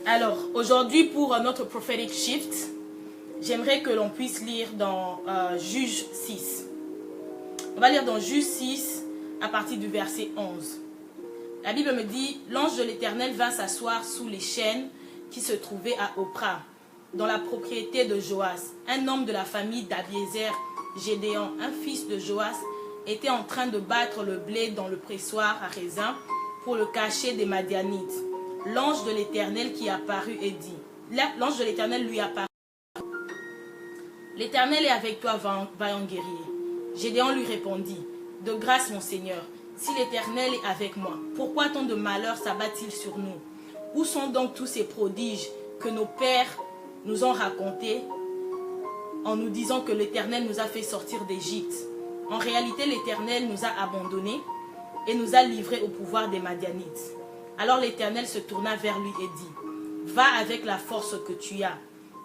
Alors, aujourd'hui, pour notre prophetic shift, j'aimerais que l'on puisse lire dans Juge 6. On va lire dans Juge 6 à partir du verset 11. La Bible me dit, l'ange de l'Éternel vint s'asseoir sous les chênes qui se trouvaient à Opra, dans la propriété de Joas. Un homme de la famille d'Abiézer, Gédéon, un fils de Joas, était en train de battre le blé dans le pressoir à raisin pour le cacher des Madianites. L'ange de l'Éternel qui apparut et dit, l'ange de l'Éternel lui apparut. L'Éternel est avec toi, vaillant guerrier. Gédéon lui répondit, de grâce mon Seigneur, si l'Éternel est avec moi, pourquoi tant de malheurs s'abattent-ils sur nous? Où sont donc tous ces prodiges que nos pères nous ont racontés en nous disant que l'Éternel nous a fait sortir d'Égypte? En réalité, l'Éternel nous a abandonnés et nous a livrés au pouvoir des Madianites. Alors l'Éternel se tourna vers lui et dit, va avec la force que tu as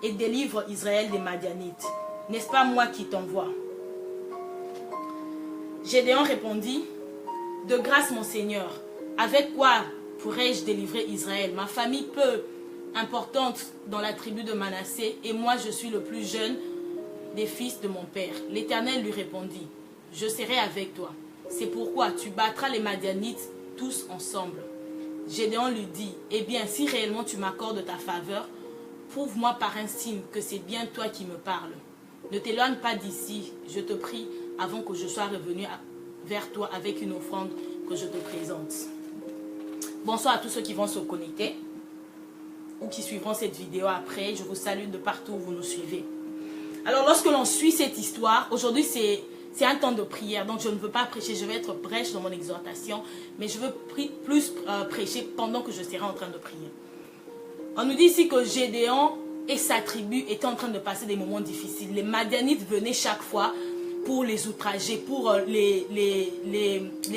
et délivre Israël des Madianites. N'est-ce pas moi qui t'envoie? Gédéon répondit, de grâce mon Seigneur, avec quoi pourrais-je délivrer Israël? Ma famille peu importante dans la tribu de Manassé et moi je suis le plus jeune des fils de mon père. L'Éternel lui répondit, je serai avec toi. C'est pourquoi tu battras les Madianites tous ensemble. Gédéon lui dit, eh bien si réellement tu m'accordes ta faveur, prouve-moi par un signe que c'est bien toi qui me parles. Ne t'éloigne pas d'ici, je te prie, avant que je sois revenu vers toi avec une offrande que je te présente. Bonsoir à tous ceux qui vont se connecter ou qui suivront cette vidéo après. Je vous salue de partout où vous nous suivez. Alors lorsque l'on suit cette histoire, aujourd'hui c'est un temps de prière, donc je ne veux pas prêcher, je vais être brèche dans mon exhortation, mais je veux plus prêcher pendant que je serai en train de prier. On nous dit ici que Gédéon et sa tribu étaient en train de passer des moments difficiles. Les Madianites venaient chaque fois pour les outrager, pour les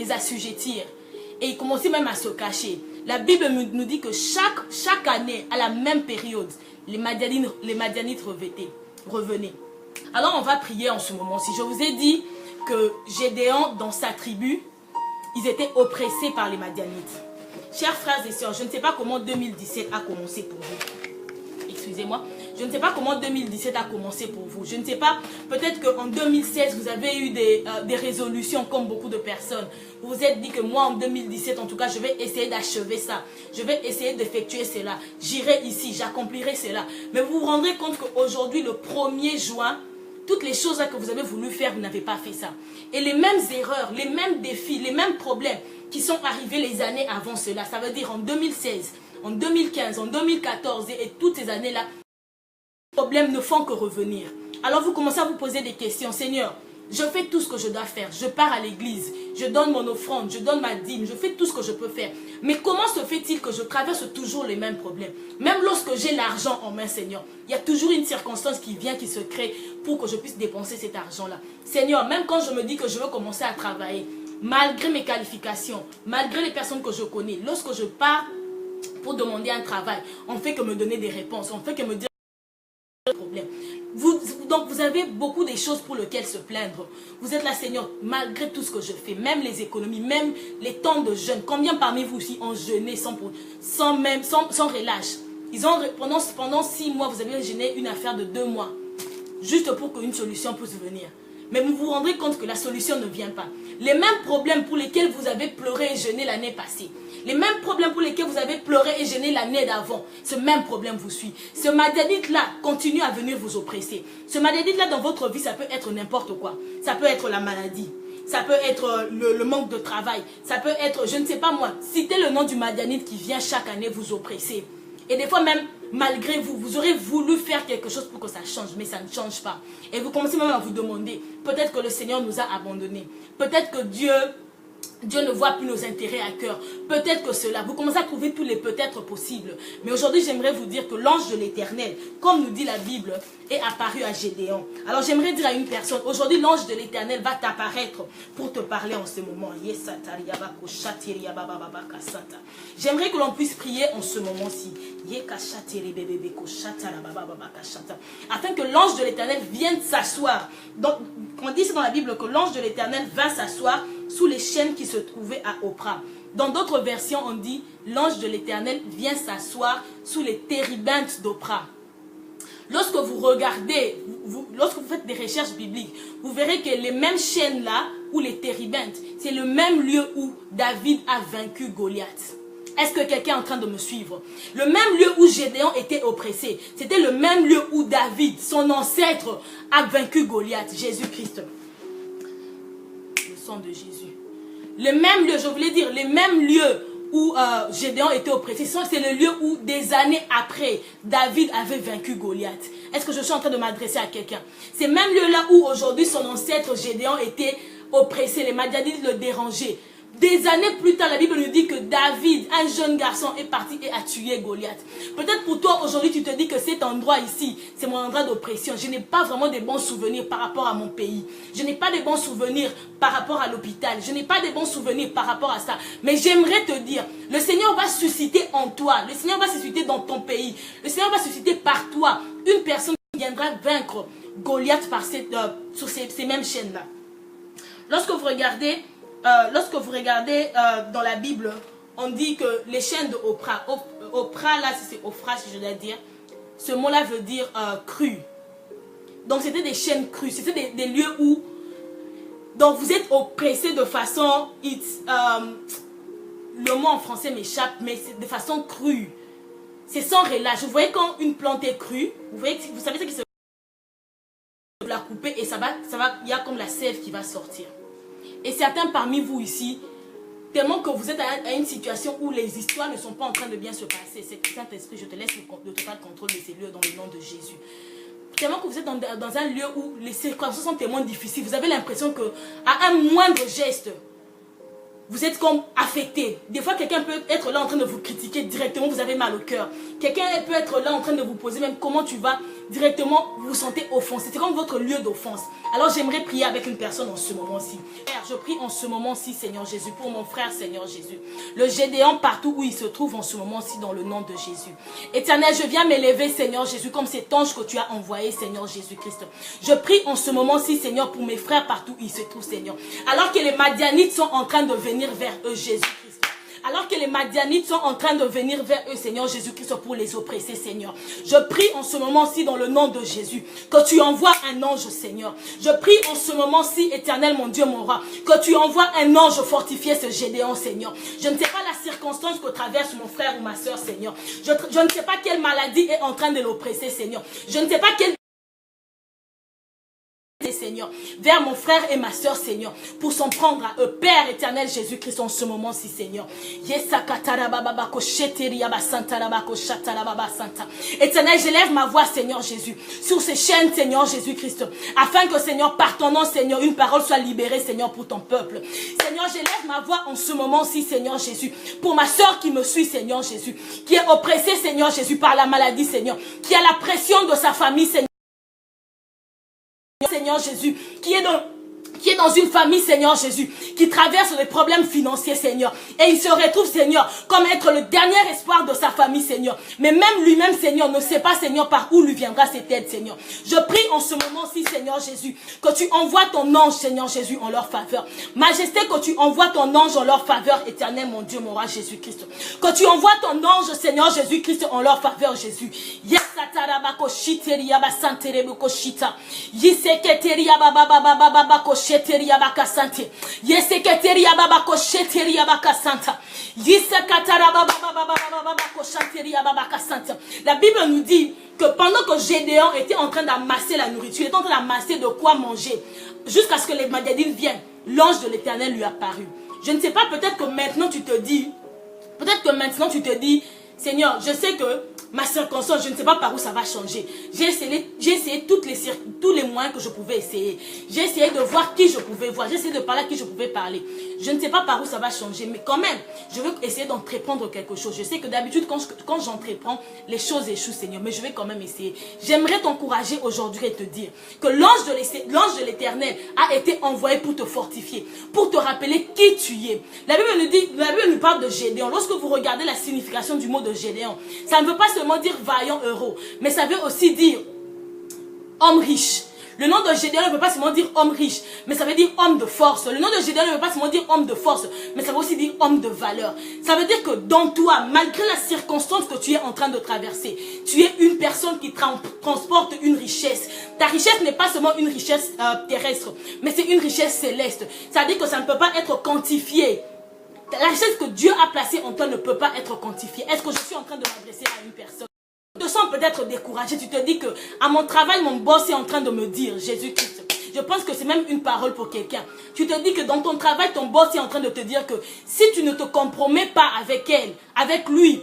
assujettir. Et ils commençaient même à se cacher. La Bible nous dit que chaque année, à la même période, les Madianites revenaient. Alors on va prier en ce moment-ci. Je vous ai dit que Gédéon, dans sa tribu, ils étaient oppressés par les Madianites. Chers frères et sœurs, je ne sais pas comment 2017 a commencé pour vous. Excusez-moi. Je ne sais pas comment 2017 a commencé pour vous. Je ne sais pas, peut-être qu'en 2016, vous avez eu des résolutions comme beaucoup de personnes. Vous vous êtes dit que moi, en 2017, en tout cas, je vais essayer d'achever ça. Je vais essayer d'effectuer cela. J'irai ici, j'accomplirai cela. Mais vous vous rendrez compte qu'aujourd'hui, le 1er juin, toutes les choses que vous avez voulu faire, vous n'avez pas fait ça. Et les mêmes erreurs, les mêmes défis, les mêmes problèmes qui sont arrivés les années avant cela, ça veut dire en 2016, en 2015, en 2014 et toutes ces années-là, les problèmes ne font que revenir. Alors vous commencez à vous poser des questions. Seigneur, je fais tout ce que je dois faire. Je pars à l'église, je donne mon offrande, je donne ma dîme, je fais tout ce que je peux faire. Mais comment se fait-il que je traverse toujours les mêmes problèmes? Même lorsque j'ai l'argent en main, Seigneur, il y a toujours une circonstance qui vient, qui se crée pour que je puisse dépenser cet argent-là. Seigneur, même quand je me dis que je veux commencer à travailler, malgré mes qualifications, malgré les personnes que je connais, lorsque je pars pour demander un travail, on ne fait que me donner des réponses, on ne fait que me dire problème. Donc vous avez beaucoup de choses pour lesquelles se plaindre. Vous êtes là, Seigneur, malgré tout ce que je fais, même les économies, même les temps de jeûne. Combien parmi vous aussi ont jeûné sans relâche? Pendant 6 mois, vous avez jeûné une affaire de 2 mois. Juste pour qu'une solution puisse venir. Mais vous vous rendrez compte que la solution ne vient pas. Les mêmes problèmes pour lesquels vous avez pleuré et jeûné l'année passée. Les mêmes problèmes pour lesquels vous avez pleuré et jeûné l'année d'avant. Ce même problème vous suit. Ce Madianite-là continue à venir vous oppresser. Ce Madianite-là dans votre vie, ça peut être n'importe quoi. Ça peut être la maladie. Ça peut être le manque de travail. Ça peut être, je ne sais pas moi, citez le nom du Madianite qui vient chaque année vous oppresser. Et des fois même, malgré vous, vous aurez voulu faire quelque chose pour que ça change, mais ça ne change pas. Et vous commencez même à vous demander, peut-être que le Seigneur nous a abandonnés. Peut-être que Dieu ne voit plus nos intérêts à cœur. Peut-être que cela, vous commencez à trouver tous les peut-être possibles. Mais aujourd'hui, j'aimerais vous dire que l'ange de l'Éternel, comme nous dit la Bible, est apparu à Gédéon. Alors j'aimerais dire à une personne, aujourd'hui l'ange de l'Éternel va t'apparaître pour te parler en ce moment. J'aimerais que l'on puisse prier en ce moment-ci. Afin que l'ange de l'Éternel vienne s'asseoir. Donc, on dit dans la Bible que l'ange de l'Éternel va s'asseoir sous les chênes qui se trouvaient à Opra, Dans d'autres versions, on dit, l'ange de l'Éternel vient s'asseoir sous les térébintes d'Oprah. Lorsque vous regardez, lorsque vous faites des recherches bibliques, vous verrez que les mêmes chaînes là, ou les térébintes, c'est le même lieu où David a vaincu Goliath. Est-ce que quelqu'un est en train de me suivre? Le même lieu où Gédéon était oppressé, c'était le même lieu où David, son ancêtre, a vaincu Goliath, Jésus-Christ. Le sang de Jésus. Le même lieu, je voulais dire, les mêmes lieux où Gédéon était oppressé, c'est le lieu où des années après, David avait vaincu Goliath. Est-ce que je suis en train de m'adresser à quelqu'un? C'est même lieu là où aujourd'hui son ancêtre Gédéon était oppressé, les Madianites le dérangeaient. Des années plus tard, la Bible nous dit que David, un jeune garçon, est parti et a tué Goliath. Peut-être pour toi, aujourd'hui, tu te dis que cet endroit ici, c'est mon endroit d'oppression. Je n'ai pas vraiment de bons souvenirs par rapport à mon pays. Je n'ai pas de bons souvenirs par rapport à l'hôpital. Je n'ai pas de bons souvenirs par rapport à ça. Mais j'aimerais te dire, le Seigneur va susciter en toi, le Seigneur va susciter dans ton pays, le Seigneur va susciter par toi une personne qui viendra vaincre Goliath sur ces mêmes chaînes-là. Lorsque vous regardez dans la Bible, on dit que les chaînes de Oprah, Oprah là c'est Oprah si je dois dire, ce mot là veut dire cru. Donc c'était des chaînes crues, c'était des lieux où donc vous êtes oppressé de façon, le mot en français m'échappe, mais c'est de façon crue. C'est sans relâche. Vous voyez quand une plante est crue, vous savez ce qui se passe, la couper et il y a comme la sève qui va sortir. Et certains parmi vous ici, tellement que vous êtes à une situation où les histoires ne sont pas en train de bien se passer. C'est Saint-Esprit, je te laisse le total contrôle de ces lieux dans le nom de Jésus. Tellement que vous êtes dans un lieu où les circonstances sont tellement difficiles, vous avez l'impression qu'à un moindre geste, vous êtes comme affecté. Des fois, quelqu'un peut être là en train de vous critiquer directement, vous avez mal au cœur. Quelqu'un peut être là en train de vous poser même comment tu vas, directement vous vous sentez offensé. C'est comme votre lieu d'offense. Alors j'aimerais prier avec une personne en ce moment-ci. Père, je prie en ce moment-ci, Seigneur Jésus, pour mon frère, Seigneur Jésus. Le Gédéon partout où il se trouve en ce moment-ci dans le nom de Jésus. Éternel, je viens m'élever, Seigneur Jésus, comme cet ange que tu as envoyé, Seigneur Jésus-Christ. Je prie en ce moment-ci, Seigneur, pour mes frères partout où ils se trouvent, Seigneur. Alors que les Madianites sont en train de venir vers eux, Jésus-Christ. Alors que les Madianites sont en train de venir vers eux, Seigneur Jésus-Christ, pour les oppresser, Seigneur. Je prie en ce moment-ci, dans le nom de Jésus, que tu envoies un ange, Seigneur. Je prie en ce moment-ci, éternel, mon Dieu, mon roi, que tu envoies un ange fortifier ce Gédéon, Seigneur. Je ne sais pas la circonstance que traverse mon frère ou ma soeur, Seigneur. Je ne sais pas quelle maladie est en train de l'oppresser, Seigneur. Je ne sais pas quelle... Seigneur, vers mon frère et ma soeur, Seigneur, pour s'en prendre à eux, Père éternel Jésus-Christ, en ce moment-ci, Seigneur. Éternel, j'élève ma voix, Seigneur Jésus, sur ces chaînes, Seigneur Jésus-Christ, afin que, Seigneur, par ton nom, Seigneur, une parole soit libérée, Seigneur, pour ton peuple. Seigneur, j'élève ma voix en ce moment-ci, Seigneur Jésus, pour ma soeur qui me suit, Seigneur Jésus, qui est oppressée, Seigneur Jésus, par la maladie, Seigneur, qui a la pression de sa famille, Seigneur Jésus, qui est dans une famille, Seigneur Jésus, qui traverse des problèmes financiers, Seigneur. Et il se retrouve, Seigneur, comme être le dernier espoir de sa famille, Seigneur. Mais même lui-même, Seigneur, ne sait pas, Seigneur, par où lui viendra cette aide, Seigneur. Je prie en ce moment-ci, Seigneur Jésus, que tu envoies ton ange, Seigneur Jésus, en leur faveur. Majesté, que tu envoies ton ange en leur faveur, éternel, mon Dieu, mon roi Jésus-Christ. Que tu envoies ton ange, Seigneur Jésus-Christ, en leur faveur, Jésus. La Bible nous dit que pendant que Gédéon était en train d'amasser la nourriture, il était en train d'amasser de quoi manger, jusqu'à ce que les Madianites viennent, l'ange de l'Éternel lui apparut. Je ne sais pas, peut-être que maintenant tu te dis, Seigneur, je sais que ma circonstance, je ne sais pas par où ça va changer. J'ai essayé tous les moyens que je pouvais essayer. J'ai essayé de voir qui je pouvais voir. J'ai essayé de parler à qui je pouvais parler. Je ne sais pas par où ça va changer, mais quand même, je veux essayer d'entreprendre quelque chose. Je sais que d'habitude, quand j'entreprends, les choses échouent, Seigneur, mais je vais quand même essayer. J'aimerais t'encourager aujourd'hui et te dire que l'ange de l'Éternel a été envoyé pour te fortifier, pour te rappeler qui tu es. La Bible nous parle de Gédéon. Lorsque vous regardez la signification du mot de Gédéon, ça ne veut pas seulement dire vaillant héros, mais ça veut aussi dire homme riche. Le nom de Gédéon ne veut pas seulement dire homme riche, mais ça veut dire homme de force. Le nom de Gédéon ne veut pas seulement dire homme de force, mais ça veut aussi dire homme de valeur. Ça veut dire que dans toi, malgré la circonstance que tu es en train de traverser, tu es une personne qui transporte une richesse. Ta richesse n'est pas seulement une richesse terrestre, mais c'est une richesse céleste. Ça veut dire que ça ne peut pas être quantifié. La richesse que Dieu a placée en toi ne peut pas être quantifiée. Est-ce que je suis en train de m'adresser à une personne? Tu te sens peut-être découragé. Tu te dis que à mon travail, mon boss est en train de me dire Jésus-Christ. Je pense que c'est même une parole pour quelqu'un. Tu te dis que dans ton travail, ton boss est en train de te dire que si tu ne te compromets pas avec elle, avec lui,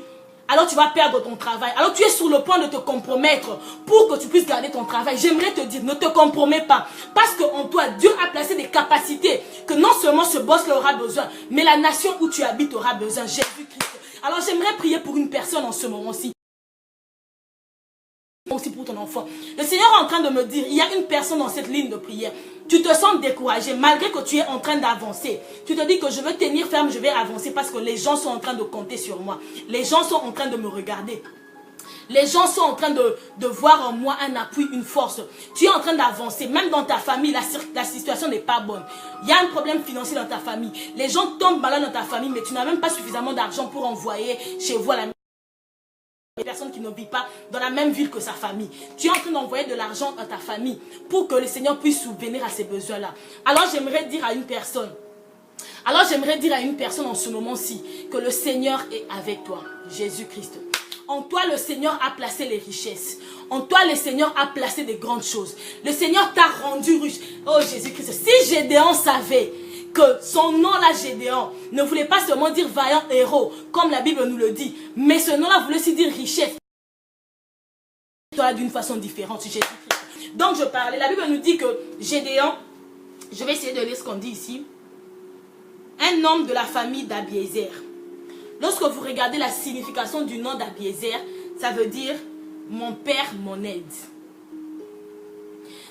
alors tu vas perdre ton travail. Alors tu es sur le point de te compromettre pour que tu puisses garder ton travail. J'aimerais te dire, ne te compromets pas. Parce qu'en toi, Dieu a placé des capacités que non seulement ce boss-là aura besoin, mais la nation où tu habites aura besoin. Jésus-Christ. Alors j'aimerais prier pour une personne en ce moment-ci. Aussi pour ton enfant. Le Seigneur est en train de me dire, il y a une personne dans cette ligne de prière. Tu te sens découragé malgré que tu es en train d'avancer. Tu te dis que je veux tenir ferme, je vais avancer parce que les gens sont en train de compter sur moi. Les gens sont en train de me regarder. Les gens sont en train de voir en moi un appui, une force. Tu es en train d'avancer. Même dans ta famille, la situation n'est pas bonne. Il y a un problème financier dans ta famille. Les gens tombent malades dans ta famille, mais tu n'as même pas suffisamment d'argent pour envoyer chez vous à la personne qui ne vit pas dans la même ville que sa famille. Tu es en train d'envoyer de l'argent à ta famille pour que le Seigneur puisse subvenir à ces besoins-là. Alors j'aimerais dire à une personne, en ce moment-ci que le Seigneur est avec toi, Jésus-Christ. En toi, le Seigneur a placé les richesses. En toi, le Seigneur a placé des grandes choses. Le Seigneur t'a rendu riche. Oh Jésus-Christ, si Gédéon savait que son nom là, Gédéon, ne voulait pas seulement dire vaillant héros, comme la Bible nous le dit, mais ce nom là voulait aussi dire richesse. D'une façon différente, Jésus-Christ. Donc je parlais, la Bible nous dit que Gédéon, je vais essayer de lire ce qu'on dit ici, un homme de la famille d'Abiézer. Lorsque vous regardez la signification du nom d'Abiézer, ça veut dire mon père, mon aide.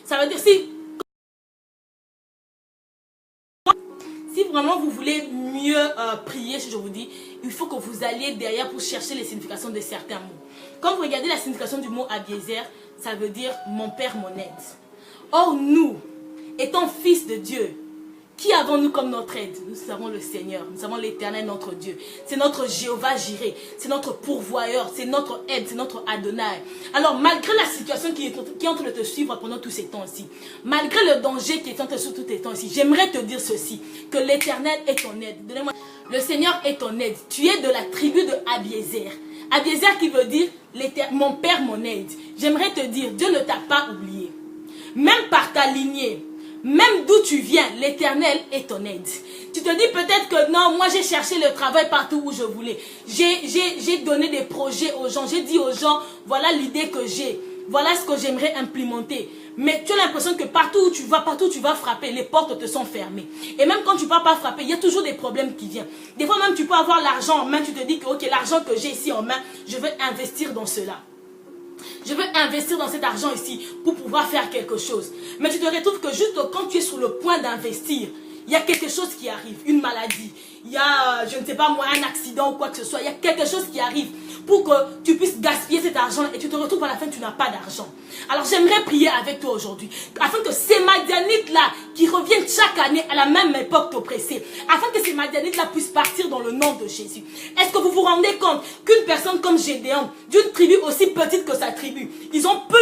Ça veut dire si vraiment vous voulez mieux prier, si je vous dis, il faut que vous alliez derrière pour chercher les significations de certains mots. Quand vous regardez la signification du mot Abiézer, ça veut dire mon père, mon aide. Or nous, étant fils de Dieu, qui avons-nous comme notre aide? Nous avons le Seigneur, nous avons l'Éternel, notre Dieu. C'est notre Jéhovah Jireh, c'est notre pourvoyeur, c'est notre aide, c'est notre Adonai. Alors malgré la situation qui est en train de te suivre pendant tous ces temps-ci, malgré le danger qui est en train de te suivre tous ces temps-ci, j'aimerais te dire ceci, que l'Éternel est ton aide. Donnez-moi. Le Seigneur est ton aide. Tu es de la tribu de Abiézer. Abiézer qui veut dire mon père, mon aide. J'aimerais te dire, Dieu ne t'a pas oublié. Même par ta lignée, même d'où tu viens, l'Éternel est ton aide. Tu te dis peut-être que non, moi j'ai cherché le travail partout où je voulais. J'ai donné des projets aux gens. J'ai dit aux gens, voilà l'idée que j'ai. Voilà ce que j'aimerais implémenter. Mais tu as l'impression que partout où tu vas frapper, les portes te sont fermées. Et même quand tu ne vas pas frapper, il y a toujours des problèmes qui viennent. Des fois même tu peux avoir l'argent en main, tu te dis que ok, l'argent que j'ai ici en main, je vais investir dans cela. Je veux investir dans cet argent ici pour pouvoir faire quelque chose. Mais tu te retrouves que juste quand tu es sur le point d'investir, il y a quelque chose qui arrive, une maladie. Il y a, je ne sais pas moi, un accident ou quoi que ce soit. Il y a quelque chose qui arrive pour que tu puisses gaspiller cet argent et tu te retrouves à la fin, tu n'as pas d'argent. Alors j'aimerais prier avec toi aujourd'hui, afin que ces Madianites-là, qui reviennent chaque année à la même époque t'oppresser, afin que ces Madianites-là puissent partir dans le nom de Jésus. Est-ce que vous vous rendez compte qu'une personne comme Gédéon, d'une tribu aussi petite que sa tribu, ils ont pu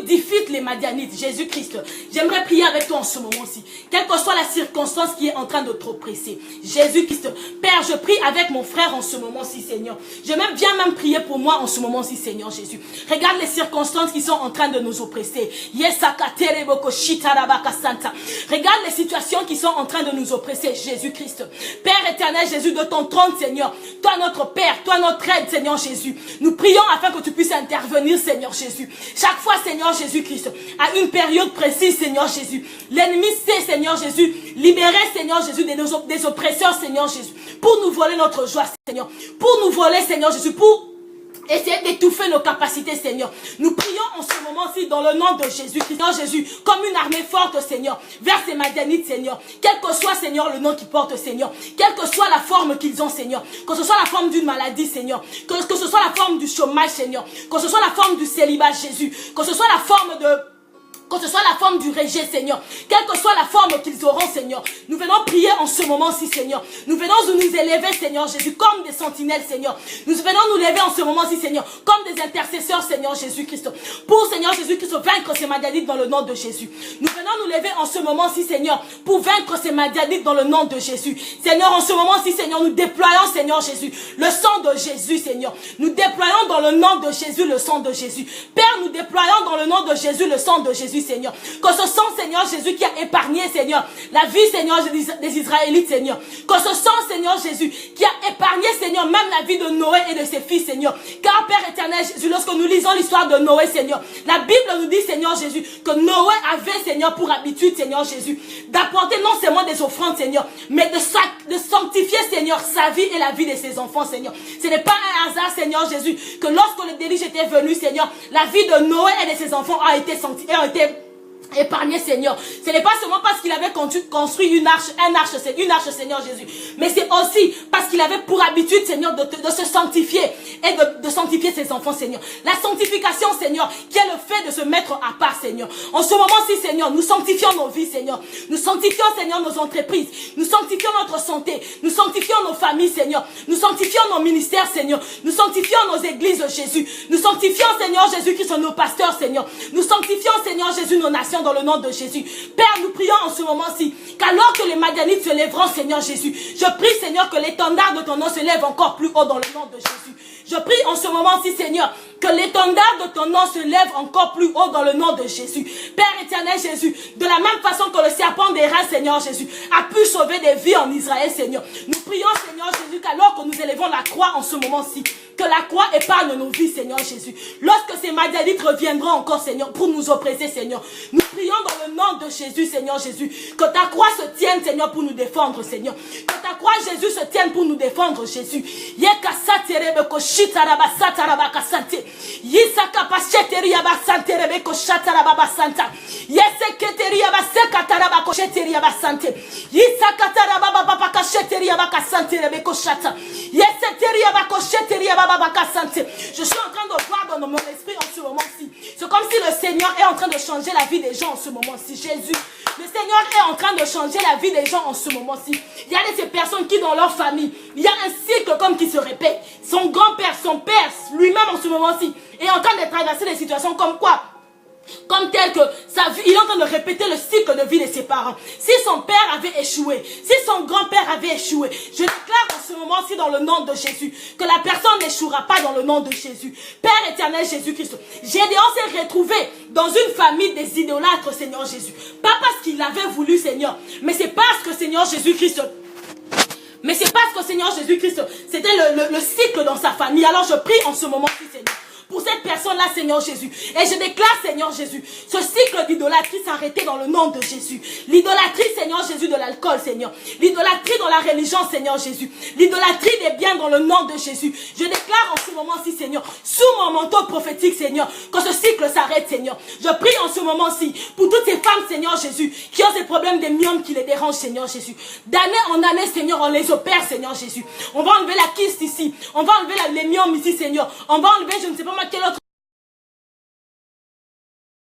défier les Madianites, Jésus-Christ. J'aimerais prier avec toi en ce moment-ci. Quelle que soit la circonstance qui est en train de t'oppresser. Jésus-Christ. Père, je prie avec mon frère en ce moment-ci, Seigneur. Je viens même prier pour moi en ce moment-ci, Seigneur Jésus. Regarde les circonstances qui sont en train de nous oppresser. Regarde les situations qui sont en train de nous oppresser, Jésus-Christ. Père éternel, Jésus, de ton trône, Seigneur. Toi, notre Père, toi, notre aide, Seigneur Jésus. Nous prions afin que tu puisses intervenir, Seigneur Jésus. Chaque fois, Seigneur Jésus-Christ, à une période précise, Seigneur Jésus, l'ennemi sait, Seigneur Jésus, libérer, Seigneur Jésus, des oppresseurs, Seigneur Jésus, pour nous voler notre joie, Seigneur, pour nous voler, Seigneur Jésus, pour essayer d'étouffer nos capacités, Seigneur. Nous prions en ce moment-ci dans le nom de Jésus, Seigneur Jésus, comme une armée forte, Seigneur, vers ces Madianites, Seigneur. Quel que soit, Seigneur, le nom qu'ils portent, Seigneur. Quelle que soit la forme qu'ils ont, Seigneur. Que ce soit la forme d'une maladie, Seigneur. Que ce soit la forme du chômage, Seigneur. Que ce soit la forme du célibat, Jésus. Que ce soit la forme Que ce soit la forme du rejet, Seigneur. Quelle que soit la forme qu'ils auront, Seigneur. Nous venons prier en ce moment-ci, Seigneur. Nous venons nous élever, Seigneur Jésus, comme des sentinelles, Seigneur. Nous venons nous lever en ce moment-ci, Seigneur, comme des intercesseurs, Seigneur Jésus-Christ. Pour, Seigneur Jésus-Christ, vaincre ces Madianites dans le nom de Jésus. Nous venons nous lever en ce moment-ci, Seigneur, pour vaincre ces Madianites dans le nom de Jésus. Seigneur, en ce moment-ci, Seigneur, nous déployons, Seigneur Jésus, le sang de Jésus, Seigneur. Nous déployons dans le nom de Jésus le sang de Jésus. Père, nous déployons dans le nom de Jésus le sang de Jésus, Seigneur. Que ce sang, Seigneur Jésus, qui a épargné, Seigneur, la vie, Seigneur, des Israélites, Seigneur. Que ce sang, Seigneur Jésus, qui a épargné, Seigneur, même la vie de Noé et de ses fils, Seigneur. Car, Père éternel Jésus, lorsque nous lisons l'histoire de Noé, Seigneur, la Bible nous dit, Seigneur Jésus, que Noé avait, Seigneur, pour habitude, Seigneur Jésus, d'apporter non seulement des offrandes, Seigneur, mais de sanctifier, Seigneur, sa vie et la vie de ses enfants, Seigneur. Ce n'est pas un hasard, Seigneur Jésus, que lorsque le déluge était venu, Seigneur, la vie de Noé et de ses enfants a été sanctifiée, épargné, Seigneur. Ce n'est pas seulement parce qu'il avait construit une arche, Seigneur Jésus, mais c'est aussi parce qu'il avait pour habitude, Seigneur, de se sanctifier et de sanctifier ses enfants, Seigneur. La sanctification, Seigneur, qui est le fait de se mettre à part, Seigneur. En ce moment-ci, Seigneur, nous sanctifions nos vies, Seigneur. Nous sanctifions, Seigneur, nos entreprises. Nous sanctifions notre santé. Nous sanctifions nos familles, Seigneur. Nous sanctifions nos ministères, Seigneur. Nous sanctifions nos églises, Jésus. Nous sanctifions, Seigneur Jésus, qui sont nos pasteurs, Seigneur. Nous sanctifions, Seigneur Jésus, nos nations dans le nom de Jésus. Père, nous prions en ce moment-ci qu'alors que les Madianites se lèveront, Seigneur Jésus, je prie, Seigneur, que l'étendard de ton nom se lève encore plus haut dans le nom de Jésus. Je prie en ce moment-ci, Seigneur, que l'étendard de ton nom se lève encore plus haut dans le nom de Jésus. Père éternel Jésus, de la même façon que le serpent des reins, Seigneur Jésus, a pu sauver des vies en Israël, Seigneur. Nous prions, Seigneur Jésus, qu'alors que nous élevons la croix en ce moment-ci, que la croix épargne nos vies, Seigneur Jésus. Lorsque ces Madianites reviendront encore, Seigneur, pour nous oppresser, Seigneur, nous prions dans le nom de Jésus, Seigneur Jésus, que ta croix se tienne, Seigneur, pour nous défendre, Seigneur. Que ta croix, Jésus, se tienne pour nous défendre, Jésus. Je suis en train de voir dans mon esprit en ce moment-ci. C'est comme si le Seigneur est en train de changer la vie des gens en ce moment-ci. Jésus, le Seigneur est en train de changer la vie des gens en ce moment-ci. Il y a de ces personnes qui dans leur famille, il y a un cycle comme qui se répète. Son grand-père, son père, lui-même en ce moment-ci, est en train de traverser des situations comme quoi? Comme tel que sa vie, il est en train de répéter le cycle de vie de ses parents. Si son père avait échoué, si son grand-père avait échoué, je déclare en ce moment-ci dans le nom de Jésus que la personne n'échouera pas dans le nom de Jésus. Père éternel Jésus-Christ, Gédéon s'est retrouvé dans une famille des idolâtres, Seigneur Jésus. Pas parce qu'il avait voulu, Seigneur, mais c'est parce que Seigneur Jésus-Christ... Mais c'est parce que Seigneur Jésus-Christ, c'était le cycle dans sa famille. Alors je prie en ce moment-ci, Seigneur, pour cette personne-là, Seigneur Jésus. Et je déclare, Seigneur Jésus, ce cycle d'idolâtrie s'arrêter dans le nom de Jésus. L'idolâtrie, Seigneur Jésus, de l'alcool, Seigneur. L'idolâtrie dans la religion, Seigneur Jésus. L'idolâtrie des biens dans le nom de Jésus. Je déclare en ce moment-ci, Seigneur, sous mon manteau prophétique, Seigneur, que ce cycle s'arrête, Seigneur. Je prie en ce moment-ci pour toutes ces femmes, Seigneur Jésus, qui ont ces problèmes des myomes qui les dérangent, Seigneur Jésus. D'année en année, Seigneur, on les opère, Seigneur Jésus. On va enlever la kyste ici. On va enlever les myomes ici, Seigneur. On va enlever, je ne sais pas quelle autre.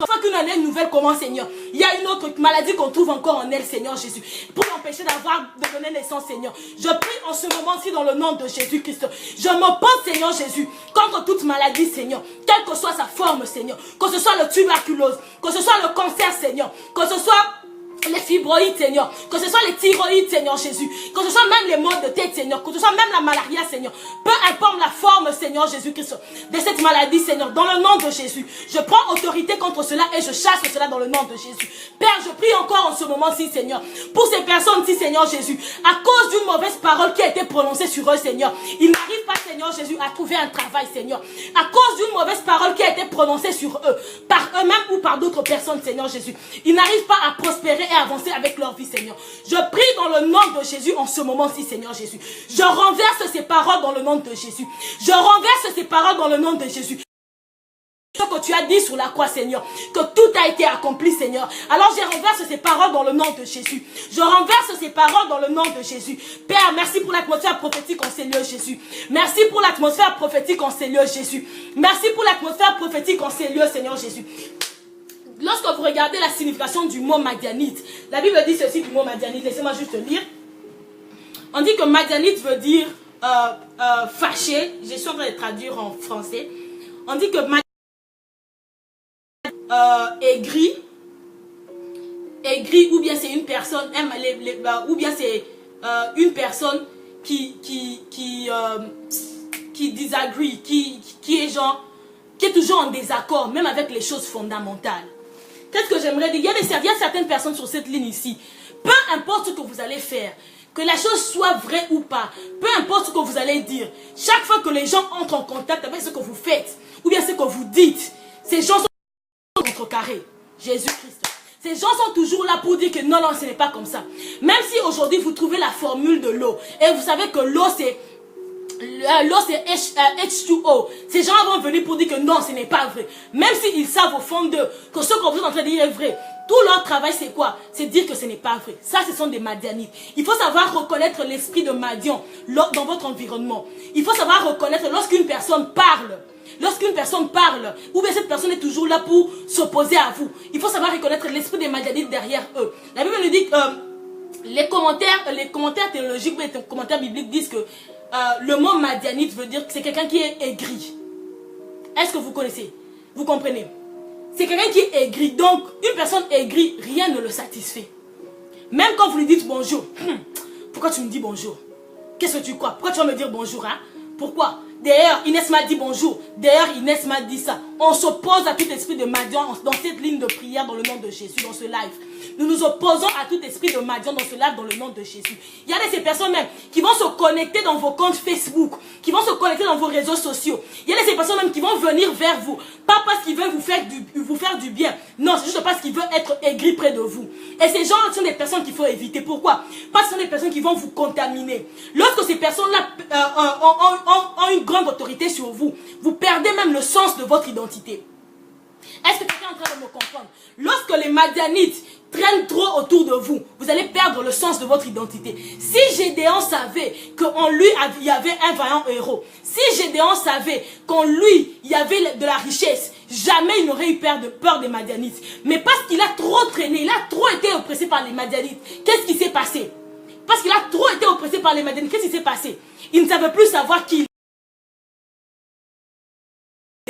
Enfin qu'une année nouvelle commence, Seigneur, il y a une autre maladie qu'on trouve encore en elle, Seigneur Jésus, pour l'empêcher de donner naissance, Seigneur. Je prie en ce moment-ci dans le nom de Jésus-Christ. Je m'oppose, Seigneur Jésus, contre toute maladie, Seigneur, quelle que soit sa forme, Seigneur, que ce soit le tuberculose, que ce soit le cancer, Seigneur, que ce soit les fibroïdes, Seigneur, que ce soit les thyroïdes, Seigneur Jésus, que ce soit même les maux de tête, Seigneur, que ce soit même la malaria, Seigneur, peu importe la forme, Seigneur Jésus-Christ, de cette maladie, Seigneur, dans le nom de Jésus, je prends autorité contre cela et je chasse cela dans le nom de Jésus. Père, je prie encore en ce moment-ci, Seigneur, pour ces personnes-ci, Seigneur Jésus, à cause d'une mauvaise parole qui a été prononcée sur eux, Seigneur, ils n'arrivent pas, Seigneur Jésus, à trouver un travail, Seigneur, à cause d'une mauvaise parole qui a été prononcée sur eux, par eux-mêmes ou par d'autres personnes, Seigneur Jésus, ils n'arrivent pas à prospérer et avancer avec leur vie, Seigneur. Je prie dans le nom de Jésus en ce moment-ci, Seigneur Jésus. Je renverse ces paroles dans le nom de Jésus. Je renverse ces paroles dans le nom de Jésus. Ce que tu as dit sur la croix, Seigneur, que tout a été accompli, Seigneur. Alors je renverse ces paroles dans le nom de Jésus. Je renverse ces paroles dans le nom de Jésus. Père, merci pour l'atmosphère prophétique en ces lieux, Jésus. Merci pour l'atmosphère prophétique en ces lieux, Jésus. Merci pour l'atmosphère prophétique en ces lieux, Seigneur Jésus. lorsque vous regardez la signification du mot Madianite, la Bible dit ceci du mot Madianite, laissez-moi juste lire. On dit que Madianite veut dire fâché, je suis en train de traduire en français. On dit que aigri, ou bien c'est une personne, ou bien c'est une personne qui disagree, qui est genre, qui est toujours en désaccord, même avec les choses fondamentales. Qu'est-ce que j'aimerais dire? Il y a certaines personnes sur cette ligne ici. Peu importe ce que vous allez faire, que la chose soit vraie ou pas, peu importe ce que vous allez dire, chaque fois que les gens entrent en contact avec ce que vous faites, ou bien ce que vous dites, ces gens sont contrecarrés. Jésus-Christ. Ces gens sont toujours là pour dire que non, non, ce n'est pas comme ça. Même si aujourd'hui vous trouvez la formule de l'eau, et vous savez que l'eau c'est H2O. Ces gens vont venir pour dire que non, ce n'est pas vrai. Même s'ils savent au fond d'eux que ce que vous êtes en train de dire est vrai. Tout leur travail c'est quoi? C'est dire que ce n'est pas vrai. Ça, ce sont des Madianites. Il faut savoir reconnaître l'esprit de Madian dans votre environnement. Il faut savoir reconnaître lorsqu'une personne parle. Lorsqu'une personne parle, ou bien cette personne est toujours là pour s'opposer à vous. Il faut savoir reconnaître l'esprit des Madianites derrière eux. La Bible nous dit que les commentaires théologiques, les commentaires bibliques disent que le mot Madianite veut dire que c'est quelqu'un qui est aigri. Est-ce que vous connaissez? Vous comprenez? C'est quelqu'un qui est aigri. Donc, une personne aigrie, rien ne le satisfait. Même quand vous lui dites bonjour. Pourquoi tu me dis bonjour? Qu'est-ce que tu crois? Pourquoi tu vas me dire bonjour, hein? Pourquoi? D'ailleurs, Inès m'a dit bonjour. D'ailleurs, Inès m'a dit ça. On s'oppose à tout esprit de Madian dans cette ligne de prière dans le nom de Jésus, dans ce live. Nous nous opposons à tout esprit de Madian dans ce live dans le nom de Jésus. Il y a ces personnes même qui vont se connecter dans vos comptes Facebook, qui vont se connecter dans vos réseaux sociaux. Il y a ces personnes même qui vont venir vers vous. Pas parce qu'ils veulent vous faire du bien. Non, c'est juste parce qu'ils veulent être aigris près de vous. Et ces gens sont des personnes qu'il faut éviter. Pourquoi? Parce que ce sont des personnes qui vont vous contaminer. Lorsque ces personnes-là ont une grande autorité sur vous, vous perdez même le sens de votre identité. Est-ce que quelqu'un est en train de me comprendre? Lorsque les Madianites traînent trop autour de vous, vous allez perdre le sens de votre identité. Si Gédéon savait qu'en lui il y avait un vaillant héros, si Gédéon savait qu'en lui il y avait de la richesse, jamais il n'aurait eu peur des Madianites. Mais parce qu'il a trop traîné, il a trop été oppressé par les Madianites, qu'est-ce qui s'est passé? Parce qu'il a trop été oppressé par les Madianites, qu'est-ce qui s'est passé? Il ne savait plus savoir qui il était.